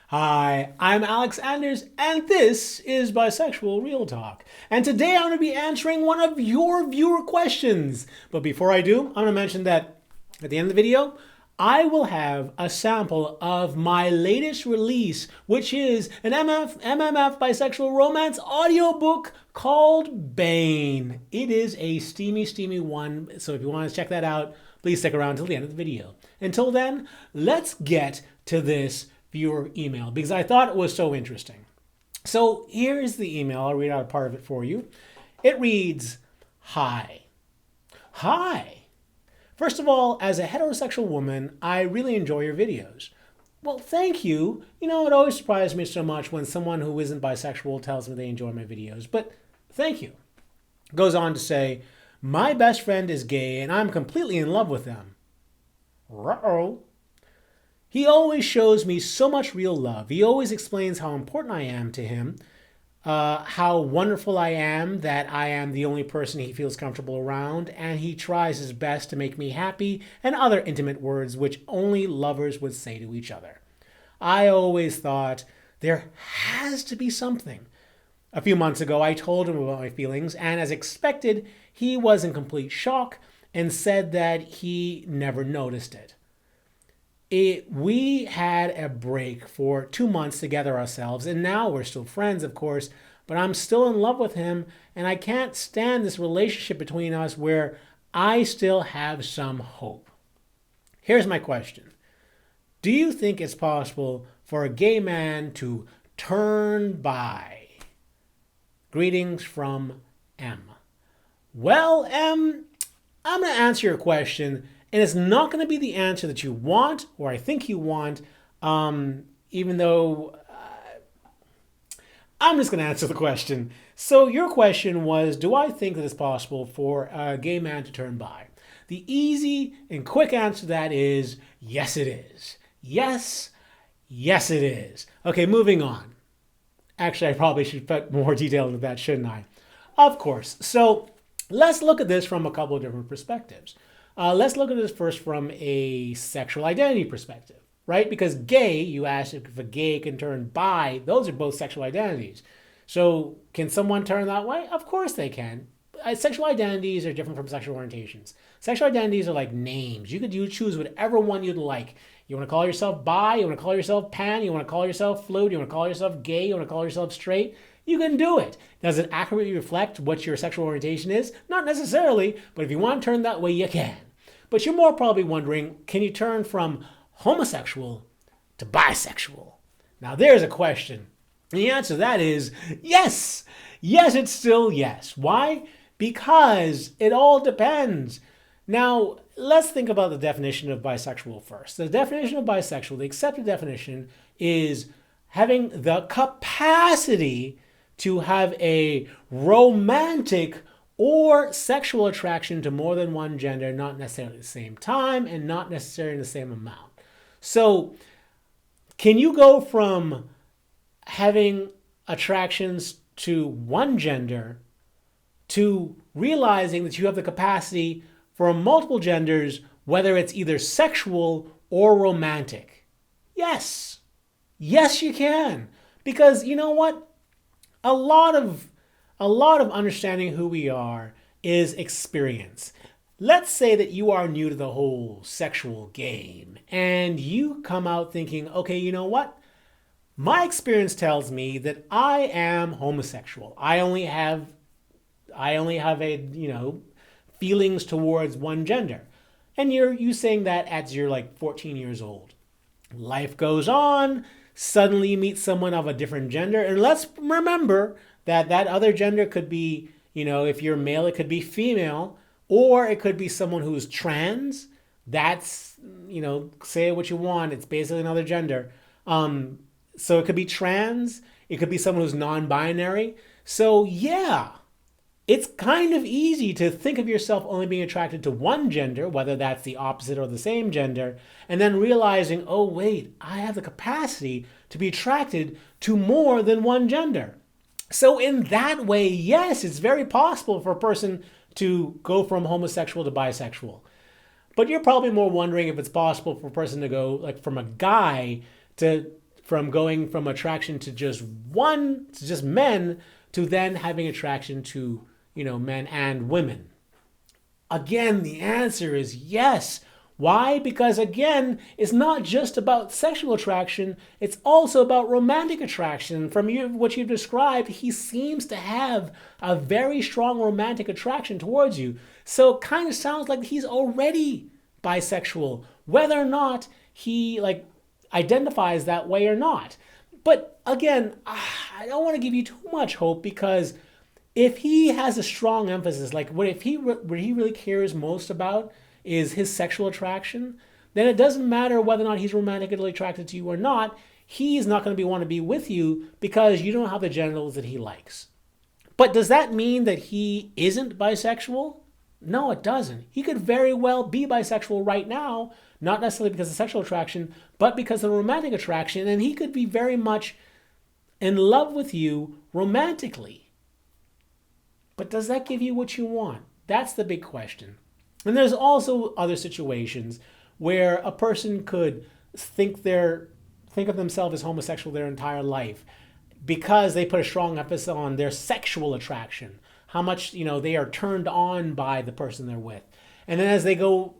Hi, I'm Alex Anders, and this is Bisexual Real Talk. And today I'm going to be answering one of your viewer questions. But before I do, I'm going to mention that at the end of the video, I will have a sample of my latest release, which is an MMF Bisexual Romance audiobook called Bane. It is a steamy one, so if you want to check that out, please stick around till the end of the video. Until then, let's get to this viewer email because I thought it was so interesting. So here's the email. I'll read out a part of it for you. It reads, Hi. First of all, as a heterosexual woman, I really enjoy your videos. Well, thank you. You know, it always surprises me so much when someone who isn't bisexual tells me they enjoy my videos, but thank you. Goes on to say, my best friend is gay and I'm completely in love with him. Uh-oh. He always shows me so much real love. He always explains how important I am to him, how wonderful I am, that I am the only person he feels comfortable around, and he tries his best to make me happy, and other intimate words which only lovers would say to each other. I always thought there has to be something. A few months ago, I told him about my feelings, and as expected, he was in complete shock and said that he never noticed it. We had a break for 2 months together ourselves, and now we're still friends, of course, but I'm still in love with him, and I can't stand this relationship between us where I still have some hope. Here's my question. Do you think it's possible for a gay man to turn bi? Greetings from M. Well, M, I'm going to answer your question. And it's not going to be the answer that you want or I think you want, even though I'm just going to answer the question. So your question was, do I think that it's possible for a gay man to turn bi? The easy and quick answer to that is, yes, it is. Yes, it is. Okay, moving on. Actually, I probably should put more detail into that, shouldn't I? Of course. So let's look at this from a couple of different perspectives. Let's look at this first from a sexual identity perspective, right? Because gay, you asked if a gay can turn bi, those are both sexual identities. So can someone turn that way? Of course they can. Sexual identities are different from sexual orientations. Sexual identities are like names. You choose whatever one you'd like. You want to call yourself bi, you want to call yourself pan, you want to call yourself fluid, you want to call yourself gay, you want to call yourself straight. You can do it. Does it accurately reflect what your sexual orientation is? Not necessarily, but if you want to turn that way, you can. But you're more probably wondering, can you turn from homosexual to bisexual? Now there's a question. And the answer to that is yes. Yes, it's still yes. Why? Because it all depends. Now, let's think about the definition of bisexual first. The definition of bisexual, the accepted definition, is having the capacity to have a romantic or sexual attraction to more than one gender, not necessarily at the same time and not necessarily in the same amount. So can you go from having attractions to one gender to realizing that you have the capacity for multiple genders, whether it's either sexual or romantic? Yes. Yes, you can. Because you know what? A lot of understanding who we are is experience. Let's say that you are new to the whole sexual game and you come out thinking, okay, you know what? My experience tells me that I am homosexual. I only have feelings towards one gender. And you saying that as you're like 14 years old. Life goes on. Suddenly you meet someone of a different gender. And let's remember that other gender could be, if you're male, it could be female, or it could be someone who's trans. That's, say what you want. It's basically another gender. So it could be trans. It could be someone who's non-binary. So yeah, it's kind of easy to think of yourself only being attracted to one gender, whether that's the opposite or the same gender, and then realizing, oh wait, I have the capacity to be attracted to more than one gender. So in that way, yes, it's very possible for a person to go from homosexual to bisexual. But you're probably more wondering if it's possible for a person to go like from a guy to from going from attraction to just men, to then having attraction to, men and women? Again, the answer is yes. Why? Because again, it's not just about sexual attraction, it's also about romantic attraction. From what you've described, he seems to have a very strong romantic attraction towards you. So it kind of sounds like he's already bisexual, whether or not he identifies that way or not. But again, I don't want to give you too much hope, because if he has a strong emphasis, what he really cares most about is his sexual attraction, then it doesn't matter whether or not he's romantically attracted to you or not. He's not going to want to be with you because you don't have the genitals that he likes. But does that mean that he isn't bisexual? No, it doesn't. He could very well be bisexual right now, not necessarily because of sexual attraction, but because of romantic attraction, and he could be very much in love with you romantically. But does that give you what you want? That's the big question. And there's also other situations where a person could think of themselves as homosexual their entire life because they put a strong emphasis on their sexual attraction, how much they are turned on by the person they're with. And then as they go,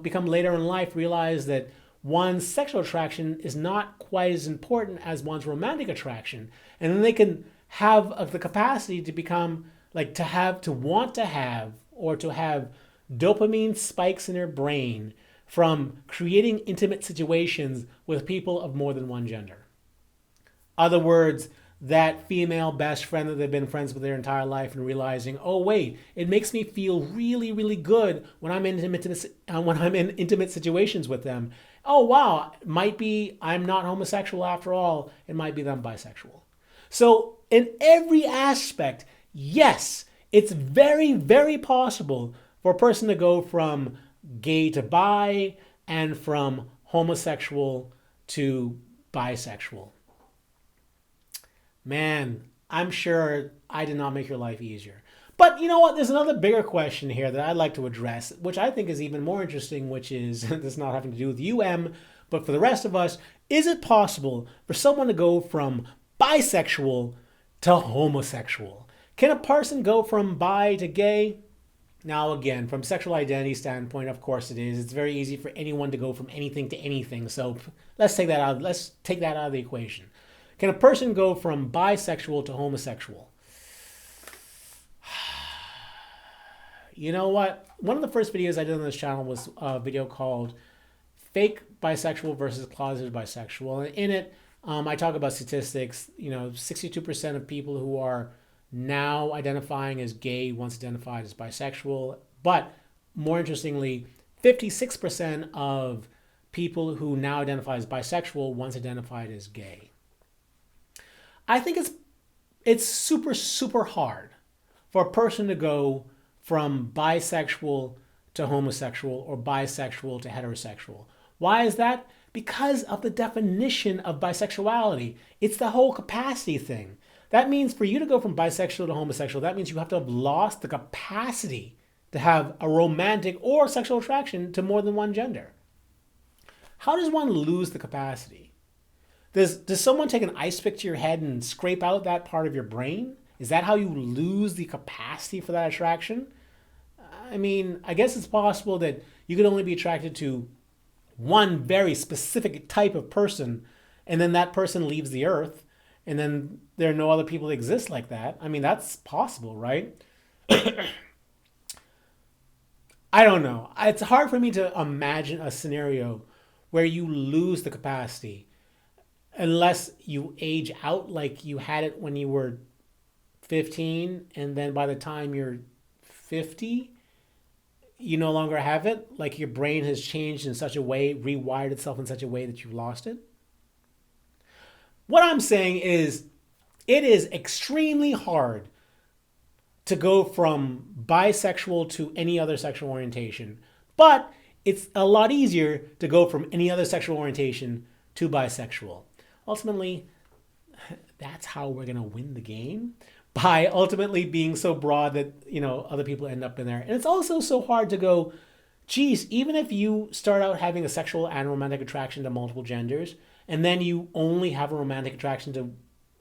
become later in life, realize that one's sexual attraction is not quite as important as one's romantic attraction. And then they can have the capacity to become to want to have dopamine spikes in their brain from creating intimate situations with people of more than one gender. Other words, that female best friend that they've been friends with their entire life, and realizing, oh wait, it makes me feel really, really good when I'm in intimate situations with them. Oh wow, it might be I'm not homosexual after all. It might be that I'm bisexual. So in every aspect, yes, it's very, very possible for a person to go from gay to bi and from homosexual to bisexual. Man, I'm sure I did not make your life easier. But you know what? There's another bigger question here that I'd like to address, which I think is even more interesting, which is, this is not having to do with UM, but for the rest of us, is it possible for someone to go from bisexual to homosexual? Can a person go from bi to gay? Now, again, from sexual identity standpoint, of course it is. It's very easy for anyone to go from anything to anything. So let's take that out of the equation. Can a person go from bisexual to homosexual? You know what? One of the first videos I did on this channel was a video called Fake Bisexual versus Closeted Bisexual. And in it, I talk about statistics. 62% of people who are now identifying as gay once identified as bisexual. But more interestingly, 56% of people who now identify as bisexual once identified as gay. I think it's super, super hard for a person to go from bisexual to homosexual or bisexual to heterosexual. Why is that? Because of the definition of bisexuality. It's the whole capacity thing. That means for you to go from bisexual to homosexual, that means you have to have lost the capacity to have a romantic or sexual attraction to more than one gender. How does one lose the capacity? Does someone take an ice pick to your head and scrape out that part of your brain? Is that how you lose the capacity for that attraction? I mean, I guess it's possible that you could only be attracted to one very specific type of person, and then that person leaves the earth, and then there are no other people that exist like that. I mean, that's possible, right? I don't know. It's hard for me to imagine a scenario where you lose the capacity unless you age out like you had it when you were 15, and then by the time you're 50, you no longer have it, like your brain has changed in such a way, rewired itself in such a way that you've lost it. What I'm saying is, it is extremely hard to go from bisexual to any other sexual orientation, but it's a lot easier to go from any other sexual orientation to bisexual. Ultimately, that's how we're going to win the game, by ultimately being so broad that, other people end up in there. And it's also so hard to go, geez, even if you start out having a sexual and romantic attraction to multiple genders, and then you only have a romantic attraction to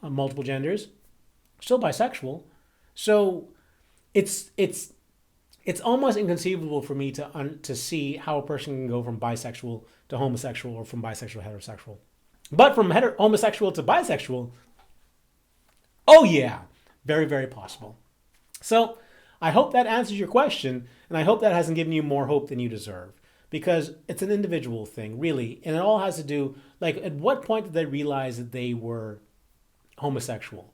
multiple genders, still bisexual. So it's almost inconceivable for me to see how a person can go from bisexual to homosexual or from bisexual to heterosexual. But from homosexual to bisexual, oh yeah, very, very possible. So I hope that answers your question, and I hope that hasn't given you more hope than you deserve, because it's an individual thing, really, and it all has to do, like, at what point did they realize that they were homosexual?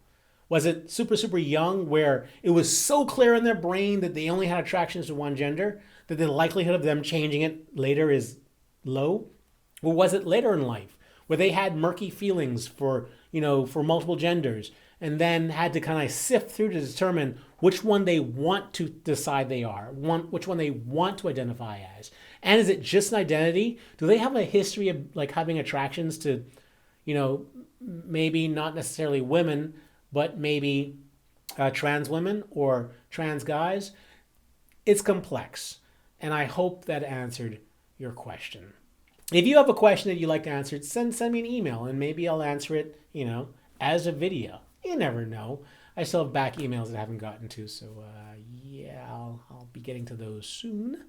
Was it super, super young where it was so clear in their brain that they only had attractions to one gender that the likelihood of them changing it later is low? Or was it later in life where they had murky feelings for multiple genders and then had to kind of sift through to determine which one they want to decide they are, which one they want to identify as? And is it just an identity? Do they have a history of like having attractions to, maybe not necessarily women, but maybe trans women or trans guys? It's complex, and I hope that answered your question. If you have a question that you'd like to answer, send me an email, and maybe I'll answer it, as a video. You never know. I still have back emails that I haven't gotten to, so yeah, I'll be getting to those soon.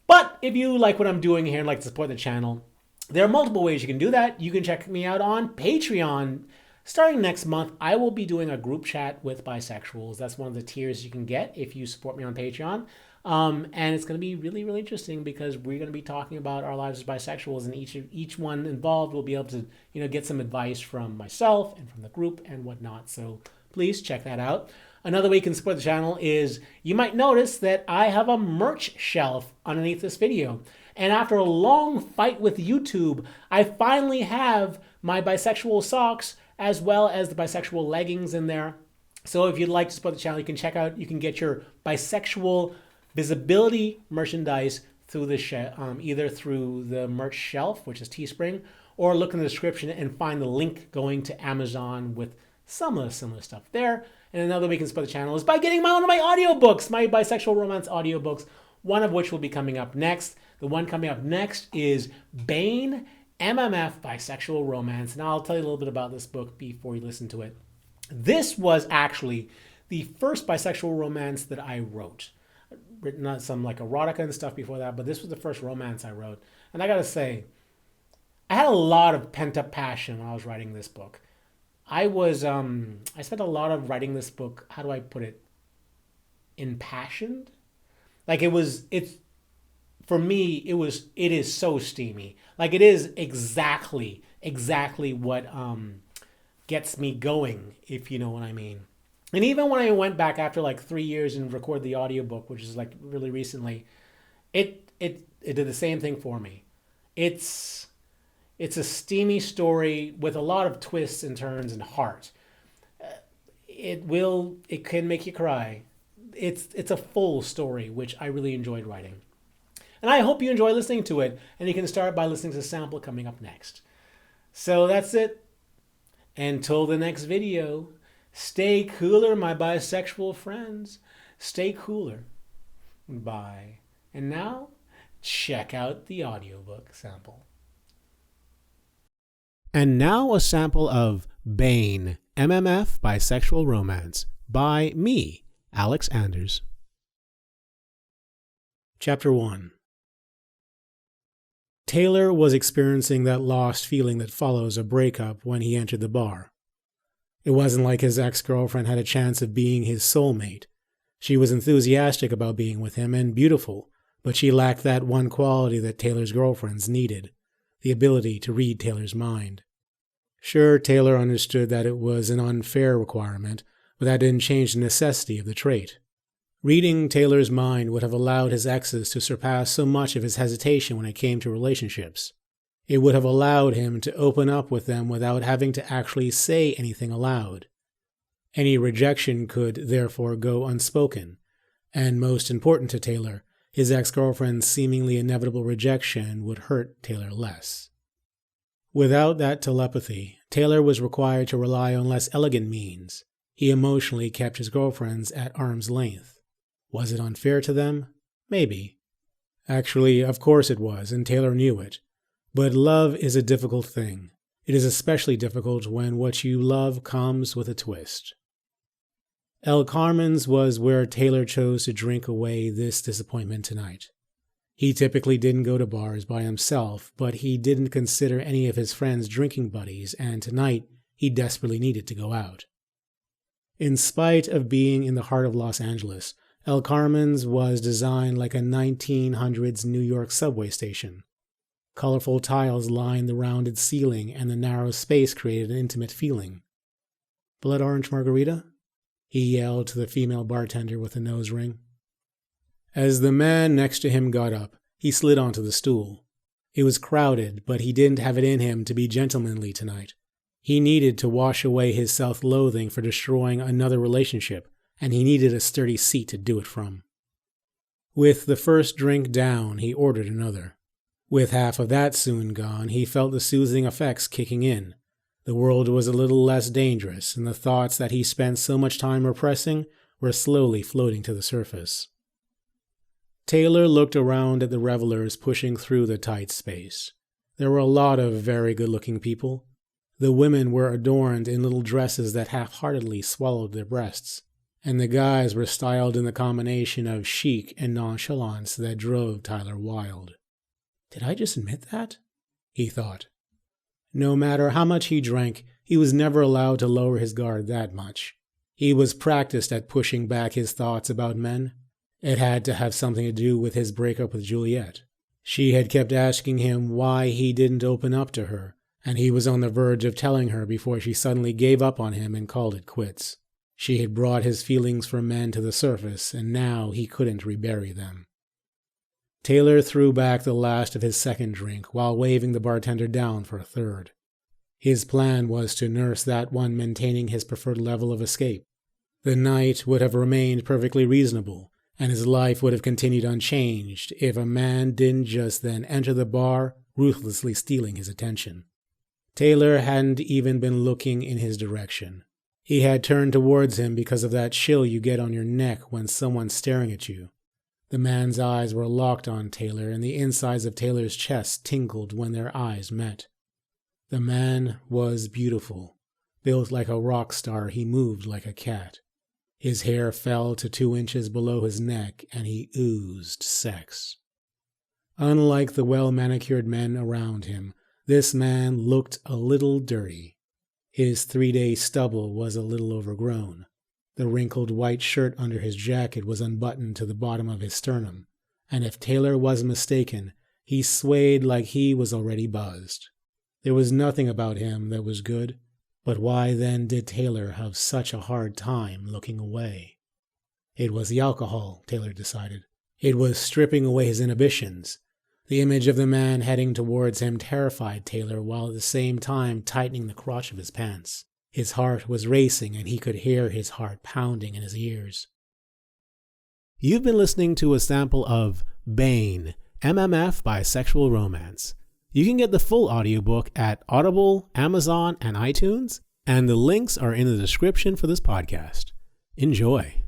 But if you like what I'm doing here and like to support the channel, there are multiple ways you can do that. You can check me out on Patreon. Starting next month, I will be doing a group chat with bisexuals. That's one of the tiers you can get if you support me on Patreon. And it's going to be really, really interesting because we're going to be talking about our lives as bisexuals, and each one involved will be able to, get some advice from myself and from the group and whatnot. So please check that out. Another way you can support the channel is you might notice that I have a merch shelf underneath this video. And after a long fight with YouTube, I finally have my bisexual socks as well as the bisexual leggings in there. So if you'd like to support the channel, you can get your bisexual visibility merchandise through the either through the merch shelf, which is Teespring, or look in the description and find the link going to Amazon with some of the similar stuff there. And another way you can support the channel is by getting one of my audiobooks, my Bisexual Romance audiobooks, one of which will be coming up next. The one coming up next is Bane, MMF, Bisexual Romance. And I'll tell you a little bit about this book before you listen to it. This was actually the first bisexual romance that I wrote. I've written some like erotica and stuff before that, but this was the first romance I wrote. And I gotta say, I had a lot of pent-up passion when I was writing this book. I spent a lot of writing this book, how do I put it, impassioned? Like for me, it is so steamy. Like it is exactly what gets me going, if you know what I mean. And even when I went back after like 3 years and recorded the audiobook, which is like really recently, it did the same thing for me. It's a steamy story with a lot of twists and turns and heart. It can make you cry. It's a full story, which I really enjoyed writing. And I hope you enjoy listening to it. And you can start by listening to the sample coming up next. So that's it. Until the next video, stay cooler, my bisexual friends. Stay cooler. Bye. And now, check out the audiobook sample. And now a sample of Bane, MMF, Bisexual Romance, by me, Alex Anders. Chapter 1. Taylor was experiencing that lost feeling that follows a breakup when he entered the bar. It wasn't like his ex-girlfriend had a chance of being his soulmate. She was enthusiastic about being with him and beautiful, but she lacked that one quality that Taylor's girlfriends needed, the ability to read Taylor's mind. Sure, Taylor understood that it was an unfair requirement, but that didn't change the necessity of the trait. Reading Taylor's mind would have allowed his exes to surpass so much of his hesitation when it came to relationships. It would have allowed him to open up with them without having to actually say anything aloud. Any rejection could, therefore, go unspoken, and most important to Taylor, his ex-girlfriend's seemingly inevitable rejection would hurt Taylor less. Without that telepathy, Taylor was required to rely on less elegant means. He emotionally kept his girlfriends at arm's length. Was it unfair to them? Maybe. Actually, of course it was, and Taylor knew it. But love is a difficult thing. It is especially difficult when what you love comes with a twist. El Carmen's was where Taylor chose to drink away this disappointment tonight. He typically didn't go to bars by himself, but he didn't consider any of his friends drinking buddies, and tonight he desperately needed to go out. In spite of being in the heart of Los Angeles, El Carmen's was designed like a 1900s New York subway station. Colorful tiles lined the rounded ceiling, and the narrow space created an intimate feeling. "Blood orange margarita?" he yelled to the female bartender with a nose ring. As the man next to him got up, he slid onto the stool. It was crowded, but he didn't have it in him to be gentlemanly tonight. He needed to wash away his self-loathing for destroying another relationship, and he needed a sturdy seat to do it from. With the first drink down, he ordered another. With half of that soon gone, he felt the soothing effects kicking in. The world was a little less dangerous, and the thoughts that he spent so much time repressing were slowly floating to the surface. Taylor looked around at the revelers pushing through the tight space. There were a lot of very good-looking people. The women were adorned in little dresses that half-heartedly swallowed their breasts, and the guys were styled in the combination of chic and nonchalance that drove Tyler wild. Did I just admit that? He thought. No matter how much he drank, he was never allowed to lower his guard that much. He was practiced at pushing back his thoughts about men. It had to have something to do with his breakup with Juliet. She had kept asking him why he didn't open up to her, and he was on the verge of telling her before she suddenly gave up on him and called it quits. She had brought his feelings for men to the surface, and now he couldn't rebury them. Taylor threw back the last of his second drink while waving the bartender down for a third. His plan was to nurse that one maintaining his preferred level of escape. The night would have remained perfectly reasonable, and his life would have continued unchanged if a man didn't just then enter the bar, ruthlessly stealing his attention. Taylor hadn't even been looking in his direction. He had turned towards him because of that chill you get on your neck when someone's staring at you. The man's eyes were locked on Taylor, and the insides of Taylor's chest tingled when their eyes met. The man was beautiful. Built like a rock star, he moved like a cat. His hair fell to 2 inches below his neck, and he oozed sex. Unlike the well-manicured men around him, this man looked a little dirty. His 3-day stubble was a little overgrown. The wrinkled white shirt under his jacket was unbuttoned to the bottom of his sternum, and if Taylor was mistaken, he swayed like he was already buzzed. There was nothing about him that was good, but why then did Taylor have such a hard time looking away? It was the alcohol, Taylor decided. It was stripping away his inhibitions. The image of the man heading towards him terrified Taylor while at the same time tightening the crotch of his pants. His heart was racing, and he could hear his heart pounding in his ears. You've been listening to a sample of Bane, MMF Bisexual Romance. You can get the full audiobook at Audible, Amazon, and iTunes, and the links are in the description for this podcast. Enjoy.